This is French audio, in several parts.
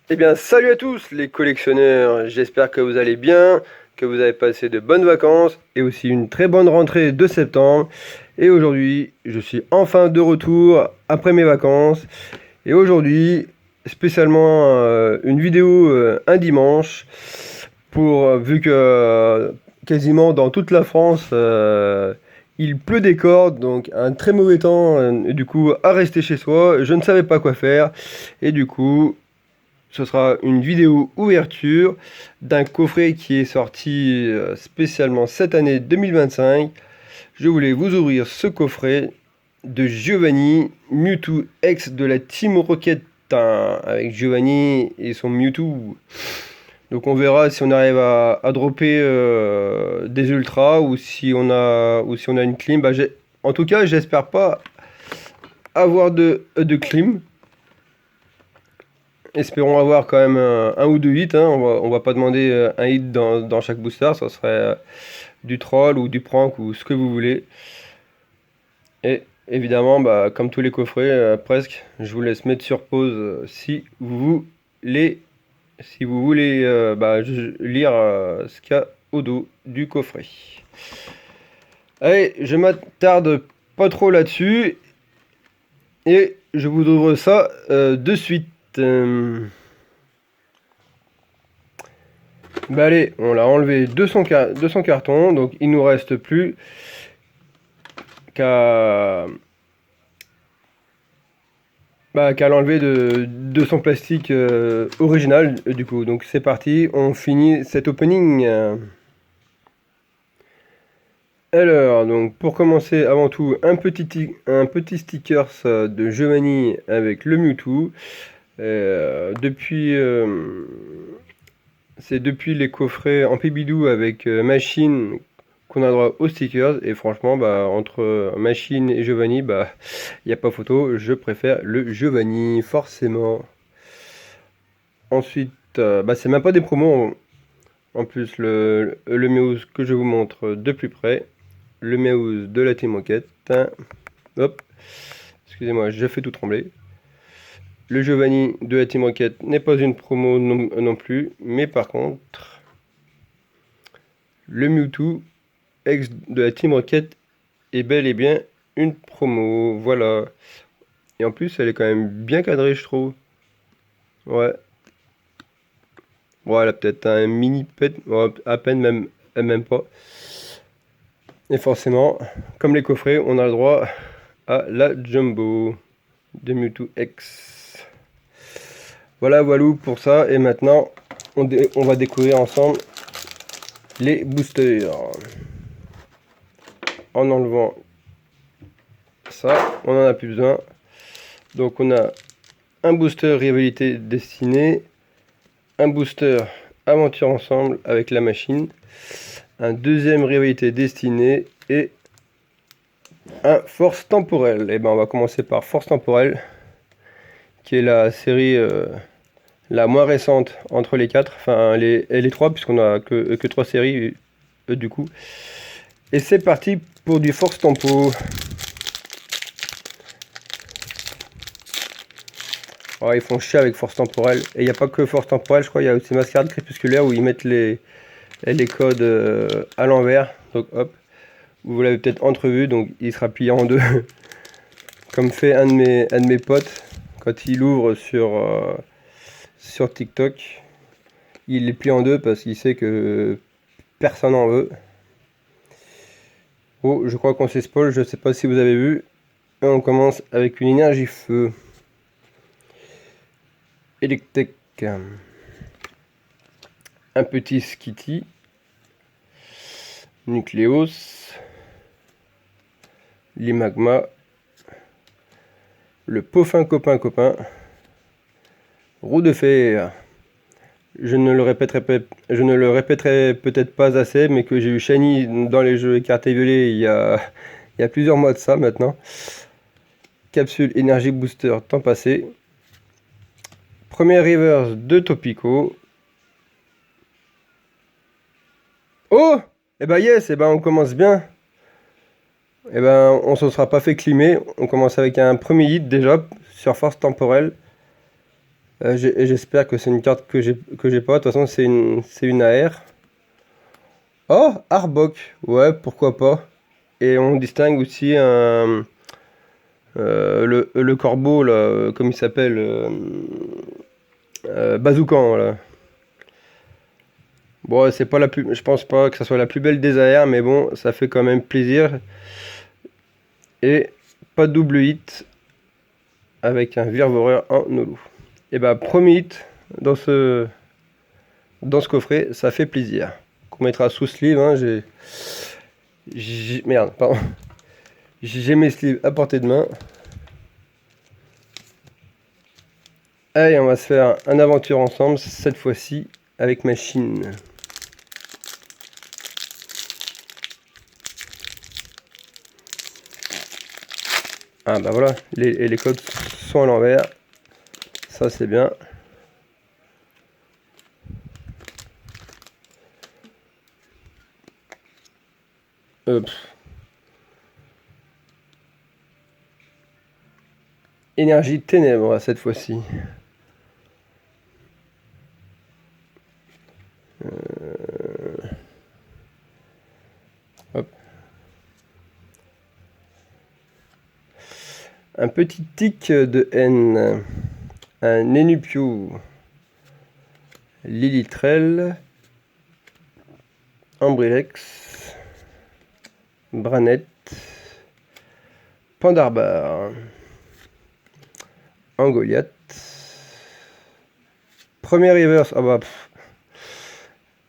Eh bien, salut à tous les collectionneurs, j'espère que vous allez bien, que vous avez passé de bonnes vacances et aussi une très bonne rentrée de septembre. Et aujourd'hui, je suis enfin de retour après mes vacances. Et aujourd'hui, spécialement une vidéo un dimanche, vu que quasiment dans toute la France, il pleut des cordes, donc un très mauvais temps, et du coup, à rester chez soi, je ne savais pas quoi faire. Et du coup, ce sera une vidéo ouverture d'un coffret qui est sorti spécialement cette année 2025. Je voulais vous ouvrir ce coffret de Giovanni, Mewtwo X de la Team Rocket, avec Giovanni et son Mewtwo. Donc on verra si on arrive à dropper des ultras ou si on a une clim. En tout cas, j'espère pas avoir de clim. Espérons avoir quand même un ou deux hits, hein. On va pas demander un hit dans chaque booster, ça serait du troll ou du prank ou ce que vous voulez. Et évidemment, bah, comme tous les coffrets, presque, je vous laisse mettre sur pause si vous voulez lire ce qu'il y a au dos du coffret. Allez, je m'attarde pas trop là-dessus et je vous ouvre ça de suite. Bah allez, on l'a enlevé de son carton, donc il nous reste plus qu'à l'enlever de son plastique original du coup. Donc c'est parti, on finit cet opening. Alors, donc pour commencer, avant tout, un petit stickers de Giovanni avec le Mewtwo. C'est depuis les coffrets en Pibidou avec Machine qu'on a droit aux stickers. Et franchement, bah, entre Machine et Giovanni, bah, il n'y a pas photo. Je préfère le Giovanni, forcément. Ensuite, c'est même pas des promos. En plus, le Meowth que je vous montre de plus près. Le Meowth de la Team Rocket. Hop. Excusez-moi, je fais tout trembler. Le Giovanni de la Team Rocket n'est pas une promo non plus, mais par contre, le Mewtwo ex de la Team Rocket est bel et bien une promo, voilà. Et en plus, elle est quand même bien cadrée, je trouve. Ouais. Voilà, peut-être un mini pet, ouais, à peine même pas. Et forcément, comme les coffrets, on a le droit à la Jumbo de Mewtwo X. Voilà, pour ça. Et maintenant, on va découvrir ensemble les boosters. En enlevant ça, on n'en a plus besoin. Donc on a un booster rivalité destinée, un booster aventure ensemble avec la machine, un deuxième rivalité destinée et un force temporelle. Et ben on va commencer par force temporelle, qui est la série la moins récente entre les quatre, enfin les trois, puisqu'on a que trois séries du coup. Et c'est parti pour du force tempo. Oh, ils font chier avec force temporelle. Et il n'y a pas que force temporelle, je crois, il y a aussi mascarade crépusculaire où ils mettent les codes à l'envers. Donc hop, vous l'avez peut-être entrevu, donc il sera plié en deux. Comme fait un de mes potes quand il ouvre sur TikTok. Il les plie en deux parce qu'il sait que personne n'en veut. Oh, je crois qu'on s'est spoil, je ne sais pas si vous avez vu. Et on commence avec une énergie feu. Electek. Un petit Skitty. Nucléos. Limagma. Le Peaufin copain. Roue de fer. Je ne le répéterai peut-être pas assez, mais que j'ai eu Shiny dans les jeux écarté violet il y a plusieurs mois de ça maintenant. Capsule énergie booster temps passé. Premier reverse de Topico. Oh! Eh ben yes, eh ben on commence bien. Eh ben on se sera pas fait climer. On commence avec un premier hit déjà sur force temporelle. J'espère que c'est une carte que j'ai pas. De toute façon, c'est une AR. Oh, Arbok. Ouais, pourquoi pas. Et on distingue aussi le corbeau, là, comme il s'appelle, Bazoukan, là. Bon, c'est pas la plus, je pense pas que ça soit la plus belle des AR, mais bon, ça fait quand même plaisir. Et pas de double hit avec un Virvoreur en holo. Et bah, premier hit dans ce coffret, ça fait plaisir. Qu'on mettra sous sleeve, hein, merde, pardon. J'ai mes sleeves à portée de main. Allez, on va se faire une aventure ensemble, cette fois-ci avec machine. Ah bah voilà, les codes sont à l'envers. Ça c'est bien. Hop. Énergie ténèbres cette fois-ci. Hop. Un petit tic de haine. Un Enupio. Lilitrel. Ambrilex. Branette. Pandarbar. Angoliath. Premier reverse. Ah bah.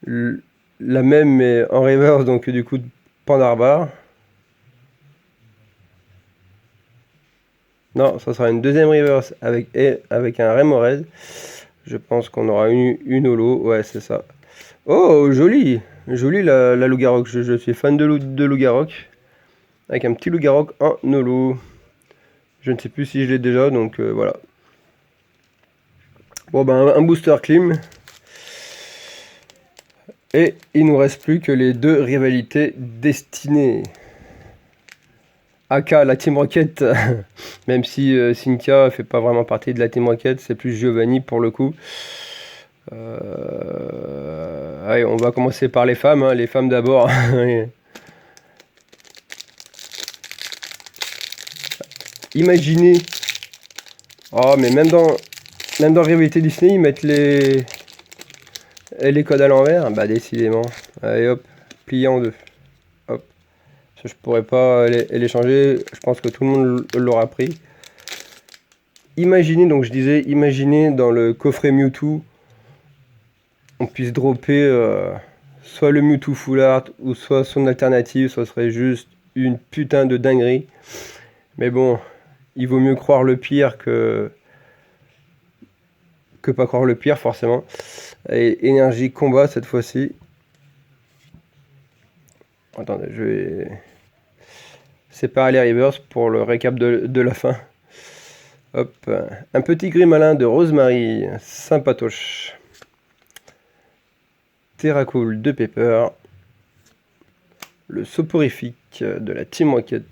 La même mais en reverse, donc du coup Pandarbar. Non, ça sera une deuxième reverse avec un Remoraid. Je pense qu'on aura une holo. Ouais, c'est ça. Oh, joli. Joli la Lougarok. Je suis fan de Lougarok. Avec un petit Lougarok en holo. Je ne sais plus si je l'ai déjà, donc voilà. Bon, ben un booster clim. Et il nous reste plus que les deux rivalités destinées. AK, la Team Rocket, même si Cynthia fait pas vraiment partie de la Team Rocket, c'est plus Giovanni pour le coup. Allez, on va commencer par les femmes, hein, les femmes d'abord. Imaginez. Oh, mais même dans Rivalité Disney, ils mettent les codes à l'envers. Bah, décidément. Allez, hop, plié en deux. Hop. Je pourrais pas les changer. Je pense que tout le monde l'aura pris. Imaginez, donc je disais, imaginez dans le coffret Mewtwo, on puisse dropper soit le Mewtwo Full Art ou soit son alternative. Ça serait juste une putain de dinguerie. Mais bon, il vaut mieux croire le pire que pas croire le pire forcément. Et énergie combat cette fois-ci. Attendez, je vais séparer les reverse pour le récap de la fin. Hop, un petit gris malin de Rosemary, sympatoche. Terracool de Pepper. Le soporifique de la Team Rocket.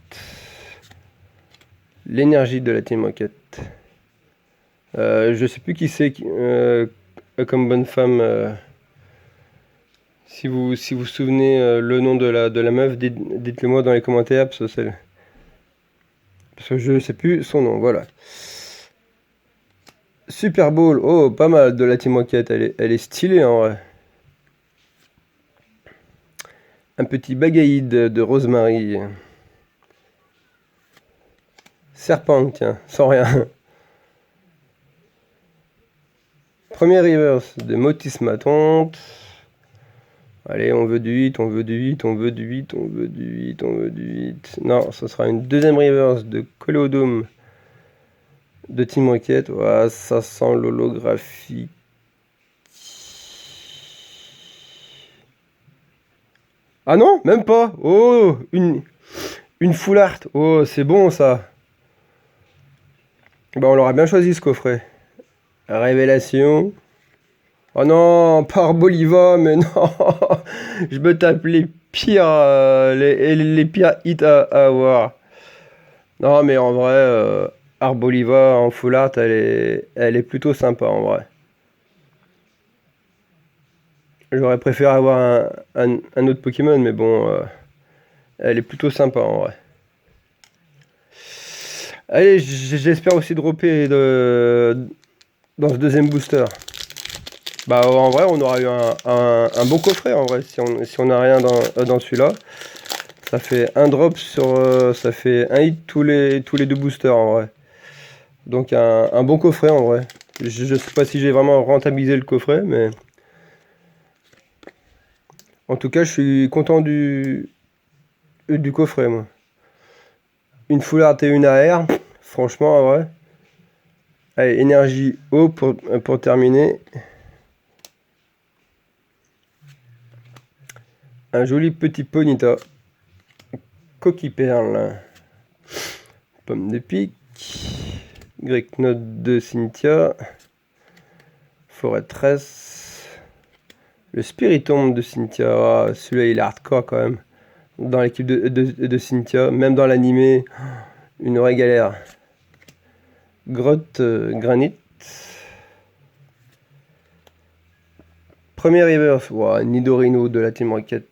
L'énergie de la Team Rocket. Je sais plus qui c'est comme bonne femme. Si vous vous souvenez le nom de la meuf, dites-le moi dans les commentaires parce que je sais plus son nom. Voilà. Super Bowl, oh pas mal de la Team Rocket, elle est stylée en vrai. Un petit Bagaïde de Rosemary. Serpent, tiens, sans rien. Premier reverse de Motis Matonte. Allez, on veut du 8, on veut du 8, on veut du 8, on veut du 8, on veut du 8. Non, ce sera une deuxième reverse de Coléodome de Team Rocket. Voilà, ça sent l'holographie. Ah non, même pas. Oh, une full art. Oh, c'est bon ça. Bah, on l'aura bien choisi ce coffret. Révélation. Oh non, par Bolivar, mais non. Je me tape les pires, les pires hits à avoir. Non, mais en vrai, Arboliva en full art, elle est plutôt sympa en vrai. J'aurais préféré avoir un autre Pokémon, mais bon, elle est plutôt sympa en vrai. Allez, j'espère aussi dropper dans ce deuxième booster. Bah en vrai, on aura eu un bon coffret en vrai, si on n'a rien dans celui-là. Ça fait un drop sur... ça fait un hit tous les deux boosters en vrai. Donc un bon coffret en vrai. Je sais pas si j'ai vraiment rentabilisé le coffret, mais... En tout cas, je suis content du coffret, moi. Une full art et une AR, franchement, en vrai. Allez, énergie haut pour terminer. Un joli petit Ponyta. Coquille perle. Pomme de pique. Great Note de Cynthia. Forêt tresse. Le Spiritomb de Cynthia. Ah, celui-là, il est hardcore quand même. Dans l'équipe de Cynthia. Même dans l'animé. Une vraie galère. Grotte granit. Premier reverse. Wow, Nidorino de la Team Rocket.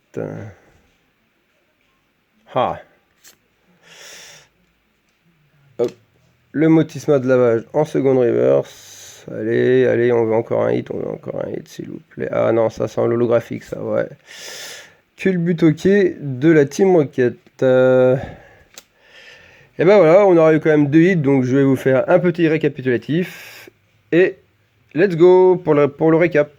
Ah. Hop. Le Motisma de lavage en seconde reverse. Allez, on veut encore un hit, s'il vous plaît. Ah non, ça sent l'holographique, ça, ouais. Culbutoqué de la Team Rocket. Et ben voilà, on aura eu quand même 2 hits, donc je vais vous faire un petit récapitulatif. Et let's go pour le récap.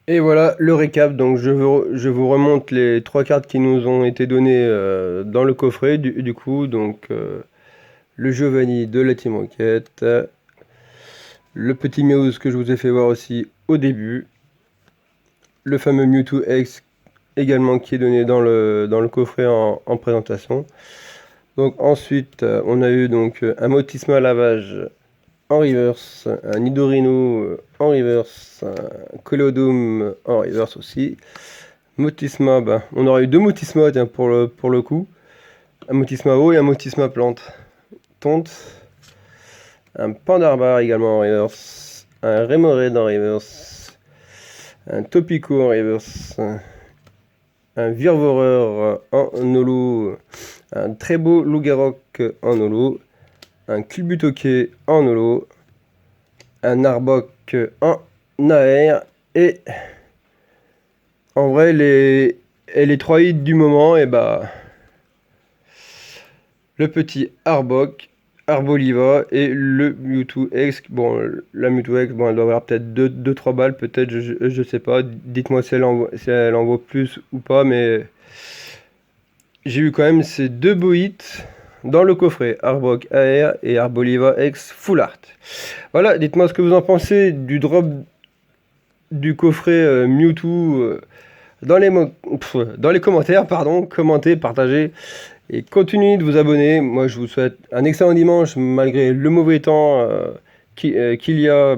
Et voilà le récap, donc je vous remonte les 3 cartes qui nous ont été données dans le coffret du coup. Donc le Giovanni de la Team Rocket, le petit Meowth que je vous ai fait voir aussi au début, le fameux Mewtwo X également qui est donné dans le coffret en présentation. Donc ensuite on a eu donc un Motisma lavage en reverse, un Nidorino en reverse, un Colodome en reverse aussi. Motisma, bah, on aura eu 2 Motisma tiens, pour le coup. Un Motisma eau et un Motisma plante. Tonte. Un Pandarbar également en reverse. Un Remoraid en reverse. Un Topico en reverse. Un Virvoreur en holo. Un très beau Lougarok en holo. Un Culbutoqué en holo, un Arbok en AR, et en vrai les 3 hits du moment, et bah le petit Arbok, Arboliva et le Mewtwo X. Bon, la Mewtwo X, bon, elle doit avoir peut-être 2-3 balles, peut-être, je sais pas, dites-moi si elle en vaut plus ou pas, mais j'ai eu quand même ces 2 beaux hits dans le coffret, Arbok AR et Arboliva X Full Art. Voilà, dites-moi ce que vous en pensez du drop du coffret Mewtwo dans les commentaires, pardon, commentez, partagez et continuez de vous abonner. Moi je vous souhaite un excellent dimanche malgré le mauvais temps qu'il y a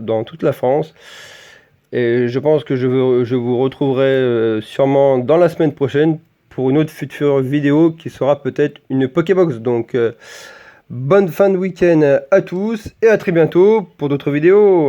dans toute la France. Et je pense que je vous retrouverai sûrement dans la semaine prochaine pour une autre future vidéo qui sera peut-être une Pokébox. Donc bonne fin de week-end à tous et à très bientôt pour d'autres vidéos.